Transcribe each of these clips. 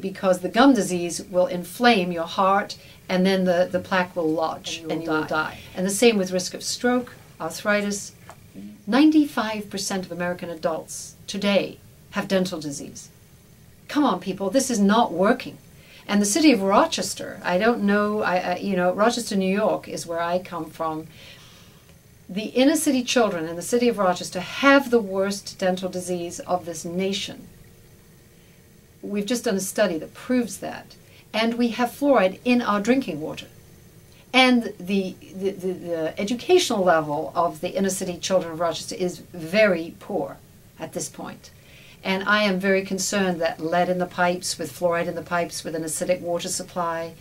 because the gum disease will inflame your heart, and then the plaque will lodge and you will die. And the same with risk of stroke, arthritis. 95% of American adults today have dental disease. Come on, people, this is not working. And the city of Rochester, I don't know, you know, Rochester, New York is where I come from. The inner city children in the city of Rochester have the worst dental disease of this nation. We've just done a study that proves that. And we have fluoride in our drinking water. And the educational level of the inner city children of Rochester is very poor at this point. And I am very concerned that lead in the pipes, with fluoride in the pipes, with an acidic water supply.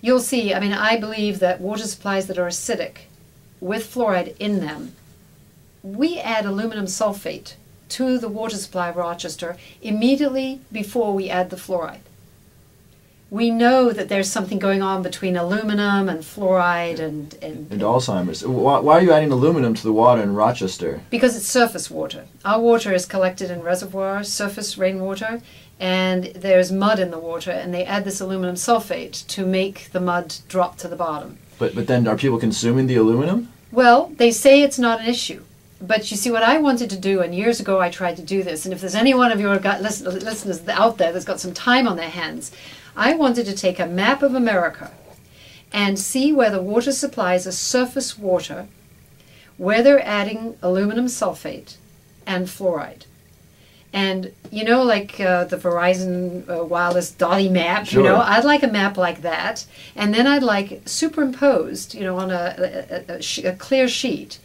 You'll see, I mean, I believe that water supplies that are acidic, with fluoride in them, we add aluminum sulfate to the water supply of Rochester immediately before we add the fluoride. We know that there's something going on between aluminum and fluoride and Alzheimer's. Why are you adding aluminum to the water in Rochester? Because it's surface water. Our water is collected in reservoirs, surface rainwater, and there's mud in the water, and they add this aluminum sulfate to make the mud drop to the bottom. But then are people consuming the aluminum? Well, they say it's not an issue. But you see, what I wanted to do, and years ago I tried to do this, and if there's any one of your listeners out there that's got some time on their hands, I wanted to take a map of America and see where the water supplies are surface water, where they're adding aluminum sulfate and fluoride. And, you know, like the Verizon wireless dotty map, sure. You know, I'd like a map like that. And then I'd like superimposed, you know, on a clear sheet,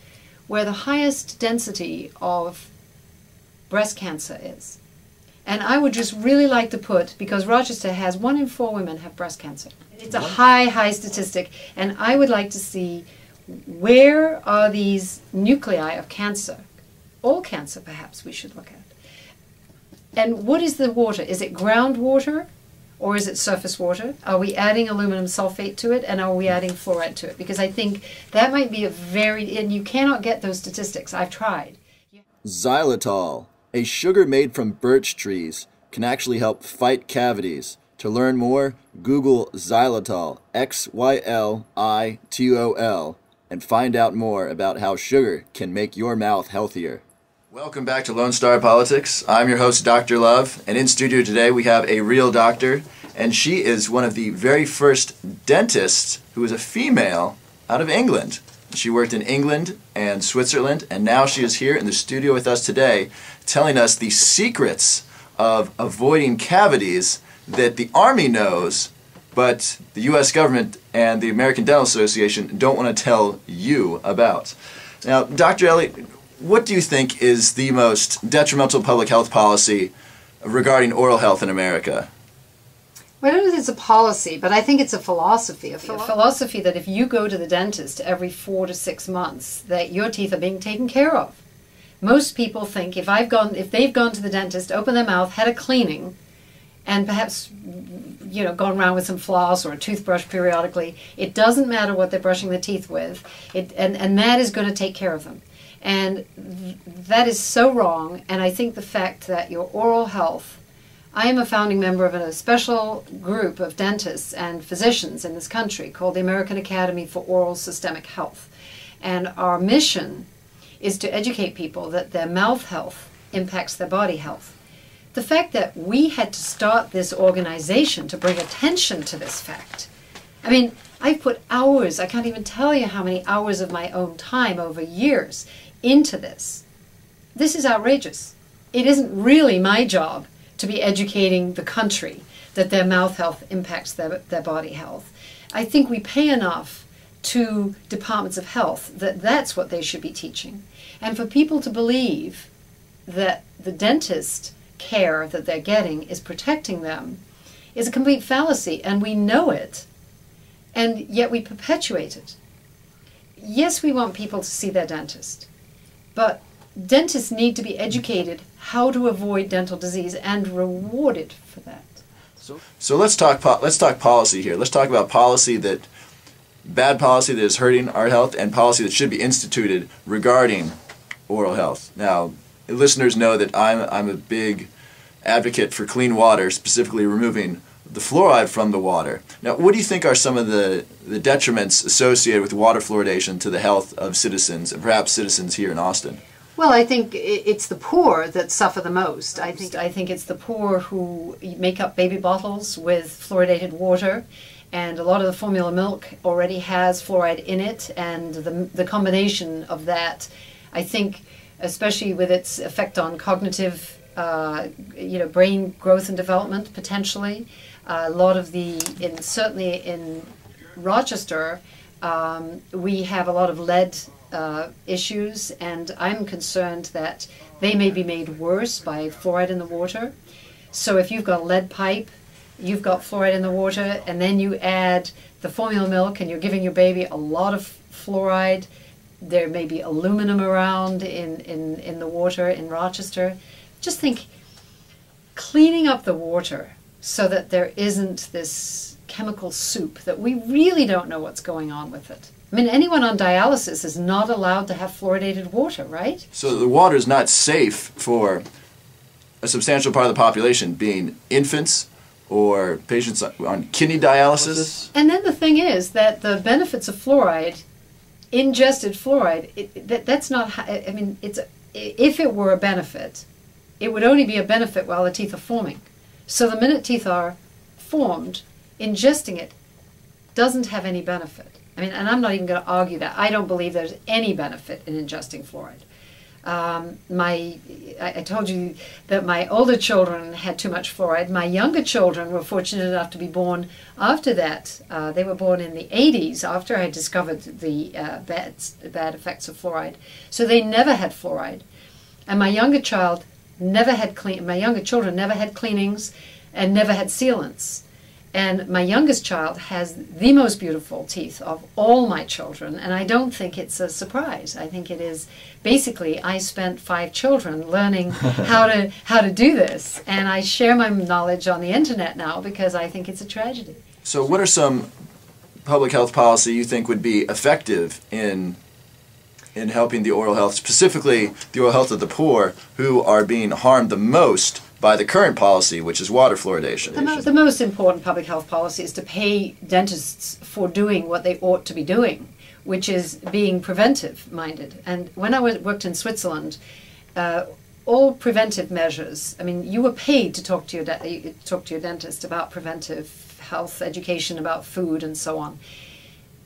where the highest density of breast cancer is. And I would just really like to put, because Rochester has 1 in 4 women have breast cancer. It's a high statistic. And I would like to see where are these nuclei of cancer, all cancer perhaps we should look at. And what is the water? Is it groundwater or is it surface water? Are we adding aluminum sulfate to it, and are we adding fluoride to it? Because I think that might be a very, and you cannot get those statistics. I've tried. Xylitol, a sugar made from birch trees, can actually help fight cavities. To learn more, Google Xylitol, Xylitol, and find out more about how sugar can make your mouth healthier. Welcome back to Lone Star Politics. I'm your host, Dr. Love, and in studio today we have a real doctor, and she is one of the very first dentists who is a female out of England. She worked in England and Switzerland, and now she is here in the studio with us today telling us the secrets of avoiding cavities that the Army knows, but the U.S. government and the American Dental Association don't want to tell you about. Now, Dr. Ellie, what do you think is the most detrimental public health policy regarding oral health in America? Well, I don't know if it's a policy, but I think it's a philosophy. A philosophy that if you go to the dentist every 4 to 6 months, that your teeth are being taken care of. Most people think if they've gone to the dentist, opened their mouth, had a cleaning, and perhaps, you know, gone around with some floss or a toothbrush periodically, it doesn't matter what they're brushing their teeth with, and that is going to take care of them. And that is so wrong, and I think the fact that your oral health, I am a founding member of a special group of dentists and physicians in this country called the American Academy for Oral Systemic Health. And our mission is to educate people that their mouth health impacts their body health. The fact that we had to start this organization to bring attention to this fact, I mean, I've put hours, I can't even tell you how many hours of my own time over years into this. This is outrageous. It isn't really my job to be educating the country that their mouth health impacts their body health. I think we pay enough to departments of health that that's what they should be teaching. And for people to believe that the dentist care that they're getting is protecting them is a complete fallacy, and we know it, and yet we perpetuate it. Yes, we want people to see their dentist, but dentists need to be educated how to avoid dental disease and rewarded for that. So let's talk policy here. Let's talk about bad policy that is hurting our health, and policy that should be instituted regarding oral health. Now, listeners know that I'm a big advocate for clean water, specifically removing the fluoride from the water. Now, what do you think are some of the detriments associated with water fluoridation to the health of citizens, and perhaps citizens here in Austin? Well, I think it's the poor that suffer the most. I think it's the poor who make up baby bottles with fluoridated water, and a lot of the formula milk already has fluoride in it, and the combination of that, I think, especially with its effect on cognitive, brain growth and development potentially. A lot of certainly in Rochester, we have a lot of lead issues, and I'm concerned that they may be made worse by fluoride in the water. So if you've got a lead pipe, you've got fluoride in the water, and then you add the formula milk and you're giving your baby a lot of fluoride, there may be aluminum around in the water in Rochester. Just think, cleaning up the water so that there isn't this chemical soup that we really don't know what's going on with it. I mean, anyone on dialysis is not allowed to have fluoridated water, right? So the water is not safe for a substantial part of the population, being infants or patients on kidney dialysis. And then the thing is that the benefits of fluoride, ingested fluoride, that's not, I mean, if it were a benefit, it would only be a benefit while the teeth are forming. So the minute teeth are formed, ingesting it doesn't have any benefit. I mean, and I'm not even going to argue that. I don't believe there's any benefit in ingesting fluoride. I told you that my older children had too much fluoride. My younger children were fortunate enough to be born after that. They were born in the 80s, after I discovered the bad effects of fluoride. So they never had fluoride. And my younger children never had cleanings and never had sealants. And my youngest child has the most beautiful teeth of all my children, and I don't think it's a surprise. I think it is basically I spent 5 children learning how to do this, and I share my knowledge on the internet now because I think it's a tragedy. So what are some public health policy you think would be effective in helping the oral health, specifically the oral health of the poor, who are being harmed the most by the current policy, which is water fluoridation? The most important public health policy is to pay dentists for doing what they ought to be doing, which is being preventive-minded. And when I worked in Switzerland, all preventive measures, I mean, you were paid to talk to your dentist about preventive health education, about food, and so on.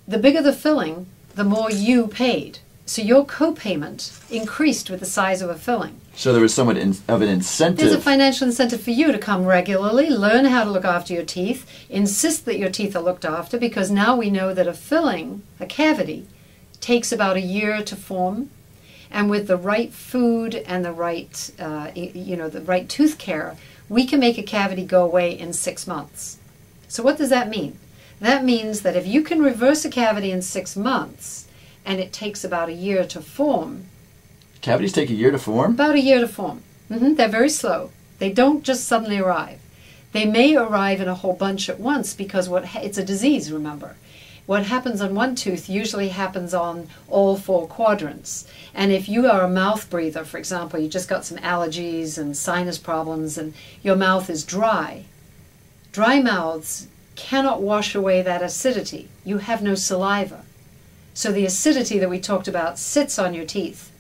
The bigger the filling, the more you paid. So your co-payment increased with the size of a filling. So there was somewhat of an incentive. There's a financial incentive for you to come regularly, learn how to look after your teeth, insist that your teeth are looked after, because now we know that a filling, a cavity, takes about a year to form. And with the right food and the right, the right tooth care, we can make a cavity go away in 6 months. So what does that mean? That means that if you can reverse a cavity in 6 months, and it takes about a year to form. Cavities take a year to form? About a year to form. They're very slow. They don't just suddenly arrive. They may arrive in a whole bunch at once because it's a disease, remember. What happens on one tooth usually happens on all 4 quadrants. And if you are a mouth breather, for example, you just got some allergies and sinus problems and your mouth is dry. Dry mouths cannot wash away that acidity. You have no saliva. So the acidity that we talked about sits on your teeth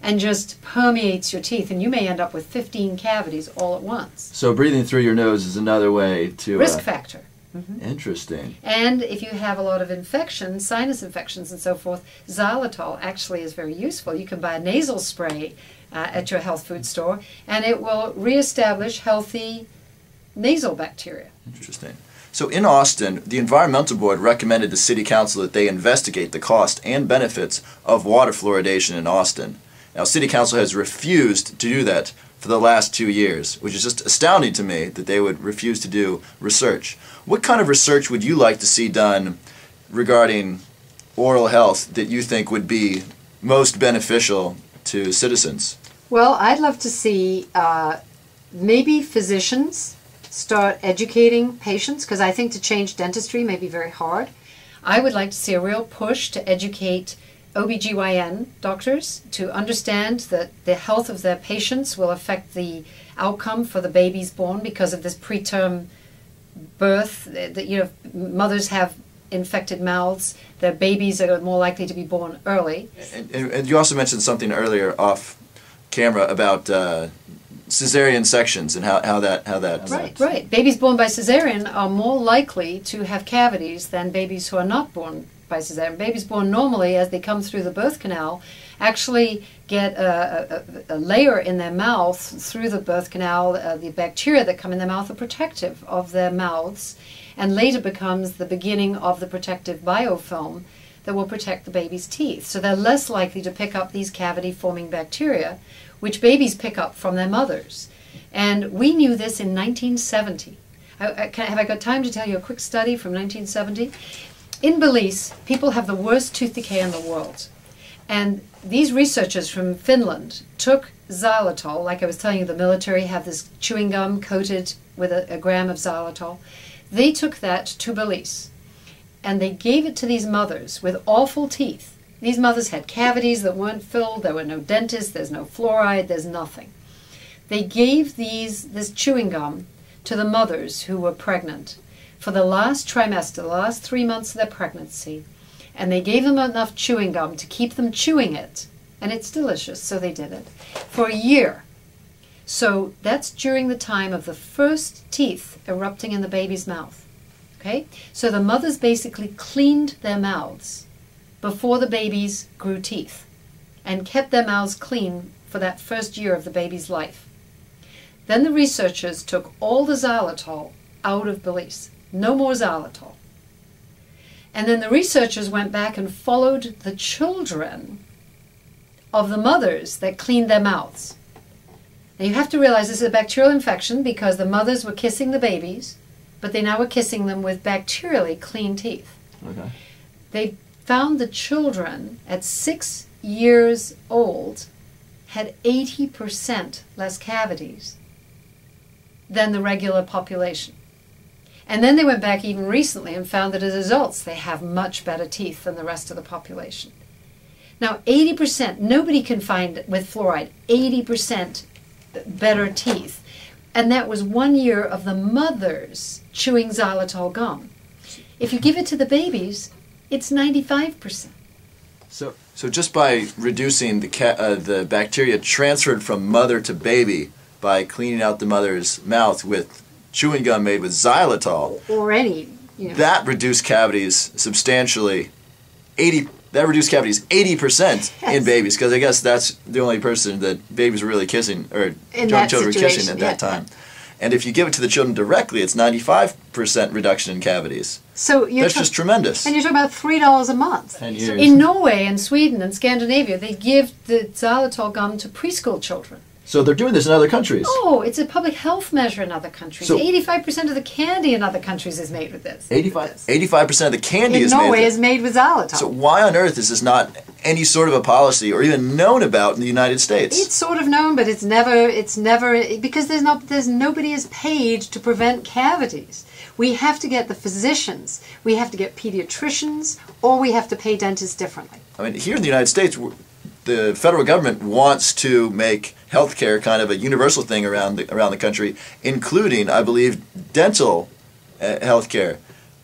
and just permeates your teeth, and you may end up with 15 cavities all at once. So breathing through your nose is another way to... Risk factor. Interesting. And if you have a lot of infections, sinus infections and so forth, xylitol actually is very useful. You can buy a nasal spray at your health food store, and it will reestablish healthy nasal bacteria. Interesting. So in Austin, the Environmental Board recommended to City Council that they investigate the cost and benefits of water fluoridation in Austin. Now, City Council has refused to do that for the last 2 years, which is just astounding to me that they would refuse to do research. What kind of research would you like to see done regarding oral health that you think would be most beneficial to citizens? Well, I'd love to see maybe physicians start educating patients, because I think to change dentistry may be very hard. I would like to see a real push to educate OBGYN doctors to understand that the health of their patients will affect the outcome for the babies born because of this preterm birth. Mothers have infected mouths. Their babies are more likely to be born early. And you also mentioned something earlier off camera about cesarean sections and how that Right. Babies born by cesarean are more likely to have cavities than babies who are not born by cesarean. Babies born normally, as they come through the birth canal, actually get a layer in their mouth through the birth canal. The bacteria that come in their mouth are protective of their mouths, and later becomes the beginning of the protective biofilm that will protect the baby's teeth. So they're less likely to pick up these cavity-forming bacteria, which babies pick up from their mothers. And we knew this in 1970. Have I got time to tell you a quick study from 1970? In Belize, people have the worst tooth decay in the world. And these researchers from Finland took xylitol, like I was telling you, the military have this chewing gum coated with a gram of xylitol. They took that to Belize, and they gave it to these mothers with awful teeth. These mothers had cavities that weren't filled, there were no dentists, there's no fluoride, there's nothing. They gave this chewing gum to the mothers who were pregnant for the last trimester, the last 3 months of their pregnancy, and they gave them enough chewing gum to keep them chewing it, and it's delicious, so they did it, for a year. So that's during the time of the first teeth erupting in the baby's mouth. Okay? So the mothers basically cleaned their mouths before the babies grew teeth and kept their mouths clean for that first year of the baby's life. Then the researchers took all the xylitol out of Belize. No more xylitol. And then the researchers went back and followed the children of the mothers that cleaned their mouths. Now you have to realize this is a bacterial infection because the mothers were kissing the babies, but they now were kissing them with bacterially clean teeth. Okay. They found the children at 6 years old had 80% less cavities than the regular population. And then they went back even recently and found that as adults they have much better teeth than the rest of the population. Now 80%, nobody can find with fluoride 80% better teeth. And that was 1 year of the mothers chewing xylitol gum. If you give it to the babies, it's 95%. So just by reducing the bacteria transferred from mother to baby by cleaning out the mother's mouth with chewing gum made with xylitol, or any, that reduced cavities substantially. That reduced cavities 80% in babies, because I guess that's the only person that babies were really kissing, or children were kissing at that time. And if you give it to the children directly, it's 95% reduction in cavities. So that's just tremendous. And you're talking about $3 a month. 10 years. In Norway and Sweden and Scandinavia, they give the xylitol gum to preschool children. So they're doing this in other countries. Oh, it's a public health measure in other countries. So 85% of the candy in other countries is made with this. 85% of the candy in Norway is made with xylitol. So why on earth is this not any sort of a policy or even known about in the United States? It's sort of known, but it's never because there's nobody is paid to prevent cavities. We have to get the physicians, we have to get pediatricians, or we have to pay dentists differently. I mean, here in the United States, the federal government wants to make healthcare kind of a universal thing around the country, including, I believe, dental healthcare.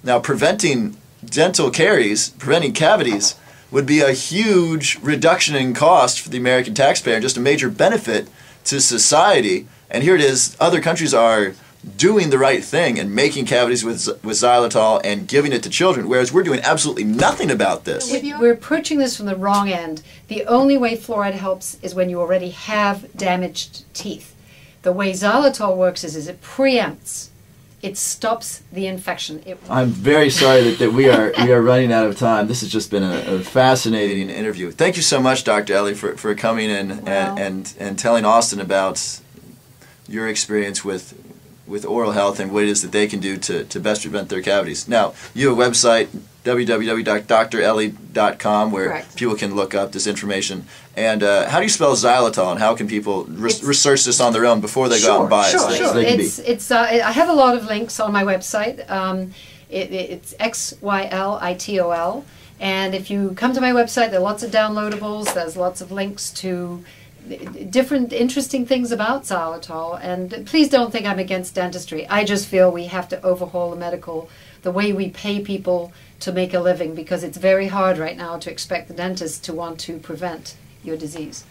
Now, preventing dental caries, preventing cavities, would be a huge reduction in cost for the American taxpayer and just a major benefit to society. And here it is, other countries are doing the right thing and making cavities with xylitol and giving it to children, whereas we're doing absolutely nothing about this. We're approaching this from the wrong end. The only way fluoride helps is when you already have damaged teeth. The way xylitol works is it preempts. It stops the infection. I'm very sorry that we are running out of time. This has just been a fascinating interview. Thank you so much, Dr. Ellie, for coming in and telling Austin about your experience with oral health and what it is that they can do to best prevent their cavities. Now, you have a website, www.drellie.com, where Correct. People can look up this information. And how do you spell xylitol, and how can people research this on their own before they go out and buy it? Sure. I have a lot of links on my website. It's Xylitol. And if you come to my website, there are lots of downloadables. There's lots of links to different interesting things about xylitol. And please don't think I'm against dentistry. I just feel we have to overhaul the way we pay people to make a living, because it's very hard right now to expect the dentist to want to prevent your disease.